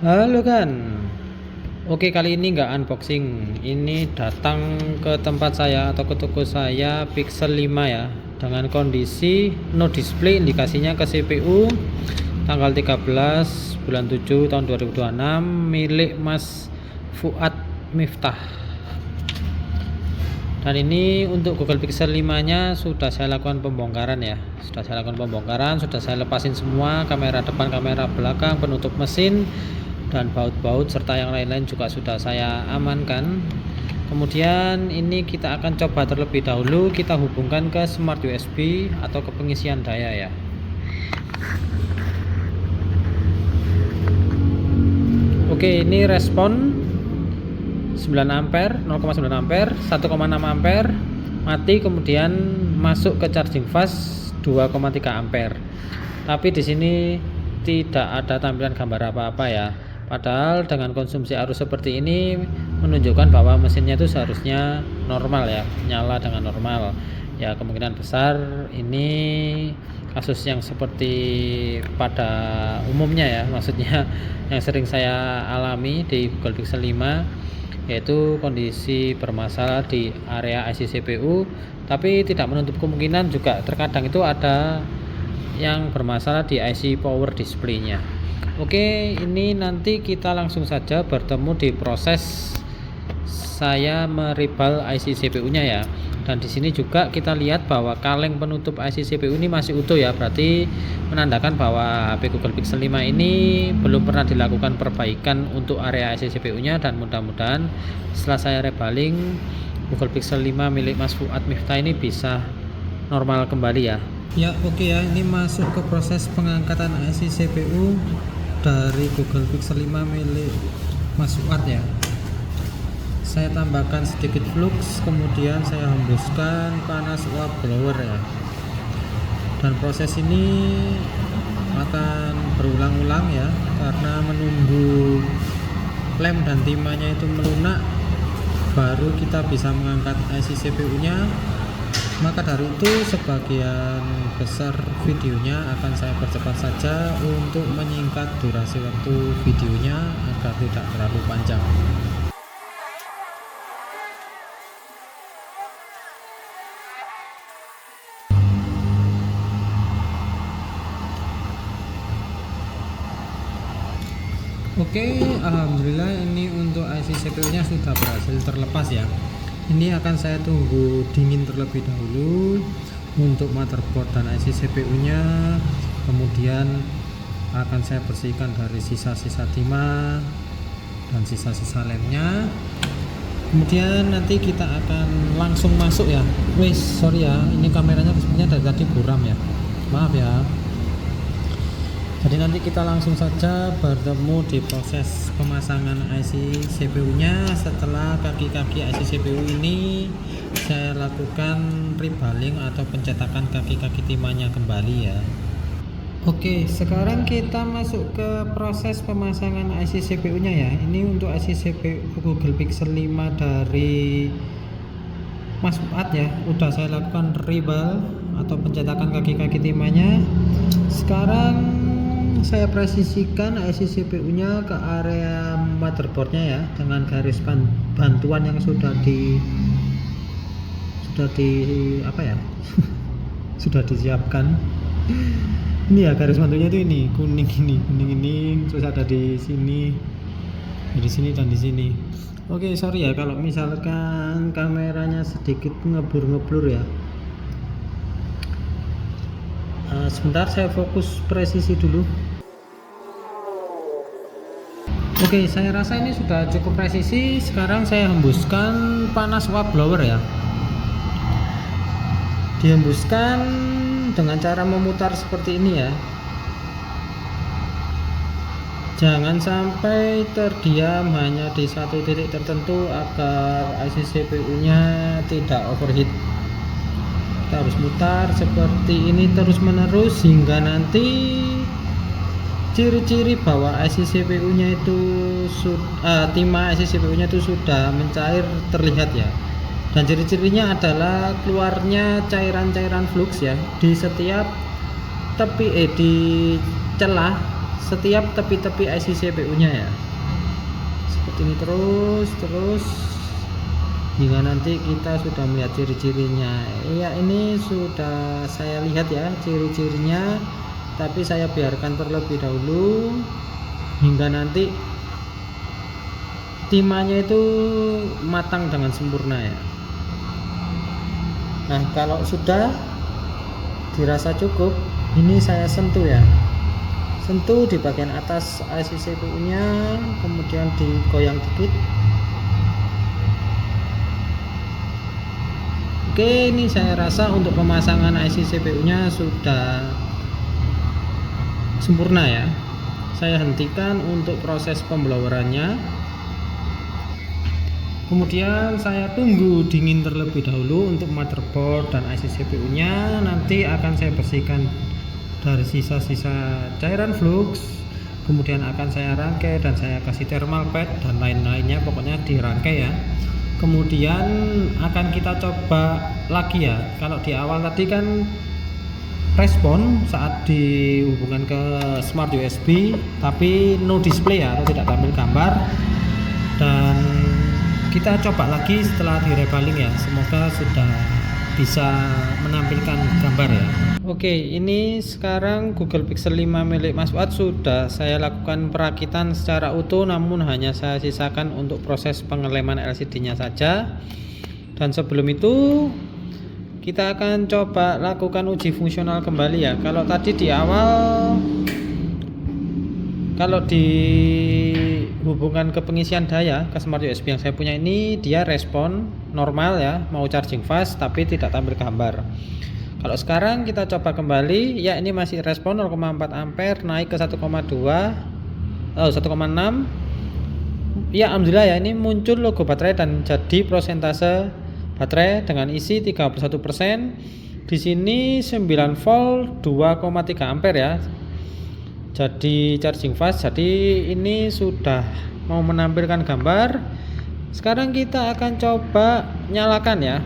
Halo kan. Oke, kali ini nggak unboxing. Ini datang ke tempat saya atau ke toko saya Pixel 5 ya. Dengan kondisi no display, indikasinya ke CPU tanggal 13 bulan 7 tahun 2026 milik Mas Fuad Miftah. Dan ini untuk Google Pixel 5 nya sudah saya lakukan pembongkaran ya. Sudah saya lepasin semua, kamera depan, kamera belakang, penutup mesin, dan baut-baut serta yang lain-lain juga sudah saya amankan. Kemudian ini kita akan coba terlebih dahulu kita hubungkan ke smart USB atau ke pengisian daya ya. Oke, ini respon 9 ampere, 0,9 ampere, 1,6 ampere mati, kemudian masuk ke charging fast 2,3 ampere. Tapi di sini tidak ada tampilan gambar apa-apa ya. Padahal dengan konsumsi arus seperti ini menunjukkan bahwa mesinnya itu seharusnya normal ya, nyala dengan normal. Ya, kemungkinan besar ini kasus yang seperti pada umumnya ya, maksudnya yang sering saya alami di Google Pixel 5, yaitu kondisi bermasalah di area IC CPU, tapi tidak menutup kemungkinan juga terkadang itu ada yang bermasalah di IC power display-nya. Oke, ini nanti kita langsung saja bertemu di proses saya meribal IC CPU-nya ya. Dan di sini juga kita lihat bahwa kaleng penutup IC CPU ini masih utuh ya, berarti menandakan bahwa HP Google Pixel 5 ini belum pernah dilakukan perbaikan untuk area IC CPU-nya, dan mudah-mudahan setelah saya rebaling Google Pixel 5 milik Mas Fuad Miftah ini bisa normal kembali ya. Ya, oke ya, ini masuk ke proses pengangkatan IC CPU dari Google Pixel 5 milik Mas Fuad ya. Saya tambahkan sedikit flux, kemudian saya hembuskan panas uap blower ya. Dan proses ini akan berulang-ulang ya, karena menunggu lem dan timahnya itu melunak baru kita bisa mengangkat IC CPU-nya. Maka dari itu sebagian besar videonya akan saya percepat saja untuk menyingkat durasi waktu videonya agar tidak terlalu panjang. Oke, alhamdulillah ini untuk IC CPU-nya sudah berhasil terlepas ya. Ini akan saya tunggu dingin terlebih dahulu untuk motherboard dan IC CPU-nya. Kemudian akan saya bersihkan dari sisa-sisa timah dan sisa-sisa lemnya. Kemudian nanti kita akan langsung masuk ya. Sorry ya, ini kameranya sebenarnya dari tadi buram ya. Maaf ya. Jadi nanti kita langsung saja bertemu di proses pemasangan IC CPU-nya setelah kaki-kaki IC CPU ini saya lakukan rebaling atau pencetakan kaki-kaki timahnya kembali ya. Oke, sekarang kita masuk ke proses pemasangan IC CPU-nya ya. Ini untuk IC CPU Google Pixel 5 dari Mas Fuad ya. Udah saya lakukan rebal atau pencetakan kaki-kaki timahnya. Sekarang saya presisikan IC CPU-nya ke area motherboard-nya ya, dengan garis bantuan yang sudah di apa ya? Sudah disiapkan. Ini ya garis bantunya itu ini, kuning ini, terus ada di sini dan di sini. Oke, sorry ya kalau misalkan kameranya sedikit ngeblur ya. Sebentar, saya fokus presisi dulu. Oke, saya rasa ini sudah cukup presisi. Sekarang saya hembuskan panas uap blower ya. Dihembuskan dengan cara memutar seperti ini ya. Jangan sampai terdiam hanya di satu titik tertentu agar IC CPU-nya tidak overheat. Kita harus mutar seperti ini terus menerus hingga nanti ciri-ciri bahwa IC CPU-nya itu timah IC CPU-nya itu sudah mencair terlihat ya. Dan ciri-cirinya adalah keluarnya cairan-cairan flux ya di setiap tepi di celah setiap tepi-tepi IC CPU nya ya, seperti ini terus hingga nanti kita sudah melihat ciri-cirinya. Ya, ini sudah saya lihat ya ciri-cirinya, tapi saya biarkan terlebih dahulu hingga nanti timahnya itu matang dengan sempurna ya. Nah, kalau sudah dirasa cukup, ini saya sentuh ya, sentuh di bagian atas IC CPU nya, kemudian digoyang dikit. Oke, ini saya rasa untuk pemasangan IC CPU nya sudah sempurna ya. Saya hentikan untuk proses pemblowerannya, kemudian saya tunggu dingin terlebih dahulu untuk motherboard dan IC CPU nya. Nanti akan saya bersihkan dari sisa-sisa cairan flux, kemudian akan saya rangkai dan saya kasih thermal pad dan lain-lainnya, pokoknya dirangkai ya. Kemudian akan kita coba lagi ya. Kalau di awal tadi kan respon saat dihubungkan ke smart USB tapi no display ya, atau tidak tampil gambar, dan kita coba lagi setelah direbaling ya, semoga sudah bisa menampilkan gambar ya. Oke, ini sekarang Google Pixel 5 milik Mas Fuad sudah saya lakukan perakitan secara utuh, namun hanya saya sisakan untuk proses pengeleman LCD nya saja. Dan sebelum itu kita akan coba lakukan uji fungsional kembali ya. Kalau tadi di awal, kalau dihubungkan ke pengisian daya ke smart USB yang saya punya ini, dia respon normal ya, mau charging fast tapi tidak tampil gambar. Kalau sekarang kita coba kembali ya, ini masih respon 0,4 ampere naik ke 1,6 ya. Alhamdulillah ya, ini muncul logo baterai dan jadi prosentase baterai dengan isi 31%. Di sini 9 volt 2,3 ampere ya, jadi charging fast. Jadi ini sudah mau menampilkan gambar. Sekarang kita akan coba nyalakan ya.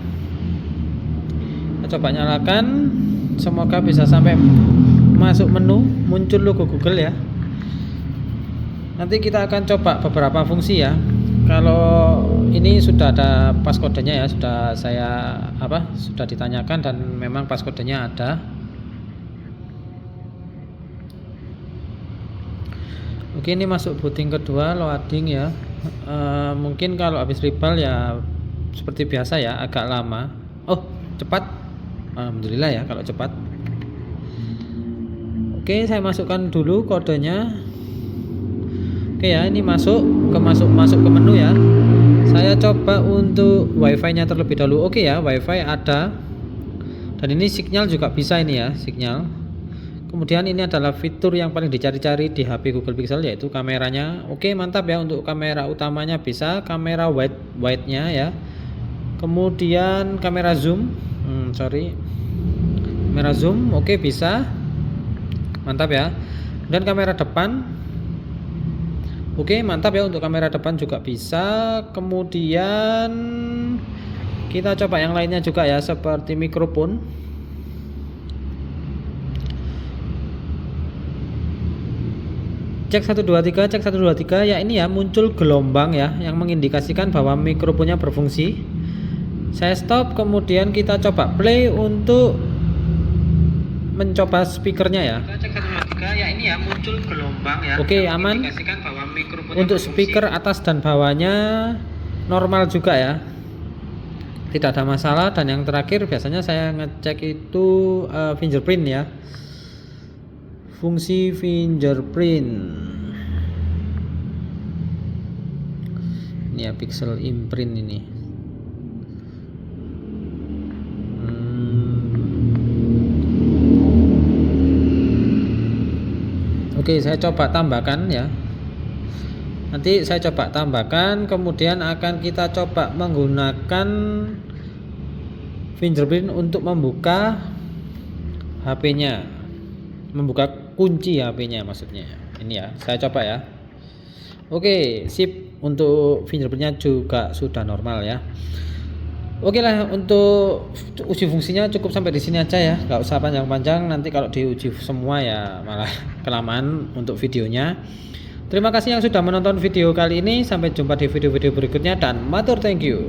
Kita coba nyalakan, semoga bisa sampai masuk menu, muncul logo Google ya. Nanti kita akan coba beberapa fungsi ya. Kalau ini sudah ada passcode-nya ya, sudah saya sudah ditanyakan dan memang passcode-nya ada. Oke, ini masuk booting kedua, loading ya. Mungkin kalau habis rival ya seperti biasa ya, agak lama. Oh, cepat. Alhamdulillah ya kalau cepat. Oke, saya masukkan dulu kodenya. Oke ya, ini masuk ke menu ya. Saya coba untuk wifi nya terlebih dahulu. Oke ya, wifi ada. Dan ini sinyal juga bisa ini ya, sinyal. Kemudian ini adalah fitur yang paling dicari-cari di HP Google Pixel, yaitu kameranya. Oke, mantap ya, untuk kamera utamanya bisa, kamera wide-nya ya. Kemudian kamera zoom, kamera zoom, oke bisa, mantap ya. Dan kamera depan, oke mantap ya, untuk kamera depan juga bisa. Kemudian kita coba yang lainnya juga ya, seperti mikrofon. Cek 1 2 3, cek 1 2 3 ya, ini ya muncul gelombang ya yang mengindikasikan bahwa mikrofonnya berfungsi. Saya stop, kemudian kita coba play untuk mencoba speakernya ya. Cek 1 2 3 ya, ini ya muncul gelombang ya. Oke, aman. Bahwa untuk speaker atas dan bawahnya normal juga ya, tidak ada masalah. Dan yang terakhir biasanya saya ngecek itu fingerprint ya, fungsi fingerprint ini ya, pixel imprint ini. Oke, saya coba tambahkan ya. Nanti saya coba tambahkan, kemudian akan kita coba menggunakan fingerprint untuk membuka HP-nya, membuka kunci HP-nya maksudnya. Ini ya, saya coba ya. Oke, sip. Untuk fingerprintnya juga sudah normal ya. Oke lah, untuk uji fungsinya cukup sampai di sini aja ya, nggak usah panjang-panjang. Nanti kalau diuji semua ya malah kelamaan untuk videonya. Terima kasih yang sudah menonton video kali ini. Sampai jumpa di video-video berikutnya dan matur thank you.